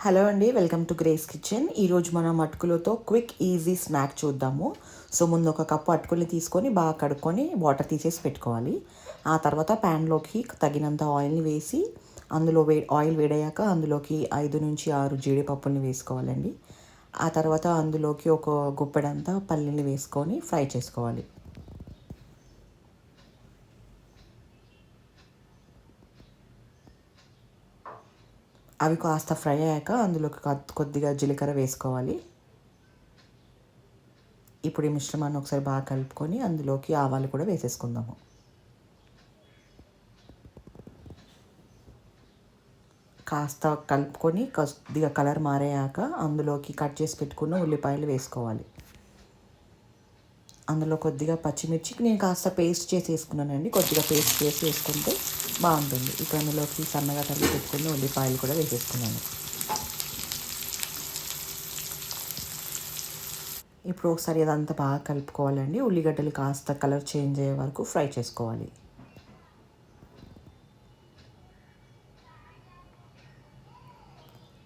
Hello అండి, welcome to grace kitchen. ఈరోజు మనం అటుకులతో క్విక్ ఈజీ స్నాక్ చూద్దాము. సో ముందు ఒక కప్పు అటుకుల్ని తీసుకొని బాగా కడుక్కొని వాటర్ తీసేసి పెట్టుకోవాలి. ఆ తర్వాత ప్యాన్లోకి తగినంత ఆయిల్ని వేసి అందులో ఆయిల్ వేడయ్యాక అందులోకి 5 నుంచి 6 జీడిపప్పుల్ని వేసుకోవాలండి. ఆ తర్వాత అందులోకి ఒక గుప్పెడంతా పల్లీలు వేసుకొని ఫ్రై చేసుకోవాలి. అవి కాస్త ఫ్రై అయ్యాక అందులోకి కొద్దిగా జీలకర్ర వేసుకోవాలి. ఇప్పుడు ఈ మిశ్రమాన్ని ఒకసారి బాగా కలుపుకొని అందులోకి ఆవాలు కూడా వేసేసుకుందాము. కాస్త కలుపుకొని కొద్దిగా కలర్ మారాక అందులోకి కట్ చేసి పెట్టుకున్న ఉల్లిపాయలు వేసుకోవాలి. అందులో కొద్దిగా పచ్చిమిర్చి నేను కాస్త పేస్ట్ చేసి వేసుకున్నానండి. కొద్దిగా పేస్ట్ చేసి వేసుకుంటే బాగుంటుంది. ఇప్పుడు అందులోకి సన్నగా తరిగి పెట్టుకున్న ఉల్లిపాయలు కూడా వేసేసుకున్నాను. ఇప్పుడు ఒకసారి అదంతా బాగా కలుపుకోవాలండి. ఉల్లిగడ్డలు కాస్త కలర్ చేంజ్ అయ్యే వరకు ఫ్రై చేసుకోవాలి.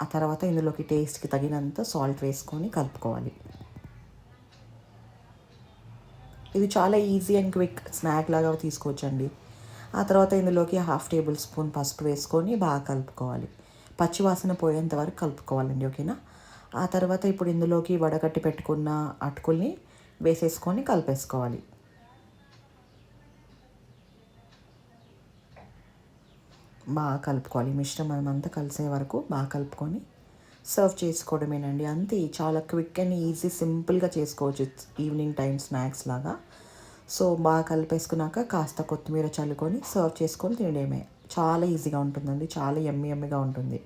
ఆ తర్వాత ఇందులోకి టేస్ట్కి తగినంత సాల్ట్ వేసుకొని కలుపుకోవాలి. ఇది చాలా ఈజీ అండ్ క్విక్ స్నాక్ లాగా తీసుకోవచ్చండి. ఆ తర్వాత ఇందులోకి 1/2 టేబుల్ స్పూన్ పసుపు వేసుకొని బాగా కలుపుకోవాలి. పచ్చివాసన పోయేంత వరకు కలుపుకోవాలండి, ఓకేనా. ఆ తర్వాత ఇప్పుడు ఇందులోకి వడగట్టి పెట్టుకున్న అటుకుల్ని వేసేసుకొని కలిపేసుకోవాలి. బాగా కలుపుకోవాలి. మిశ్రమం అంతా కలిసే వరకు బాగా కలుపుకొని సర్వ్ చేసుకోవడమేనండి. అంతే, చాలా క్విక్ అండ్ ఈజీ సింపుల్గా చేసుకోవచ్చు ఈవినింగ్ టైం స్నాక్స్ లాగా. సో బాగా కలిపేసుకున్నాక కాస్త కొత్తిమీర చల్లుకొని సర్వ్ చేసుకొని తినడమే. చాలా ఈజీగా ఉంటుందండి, చాలా యమ్మీగా ఉంటుంది.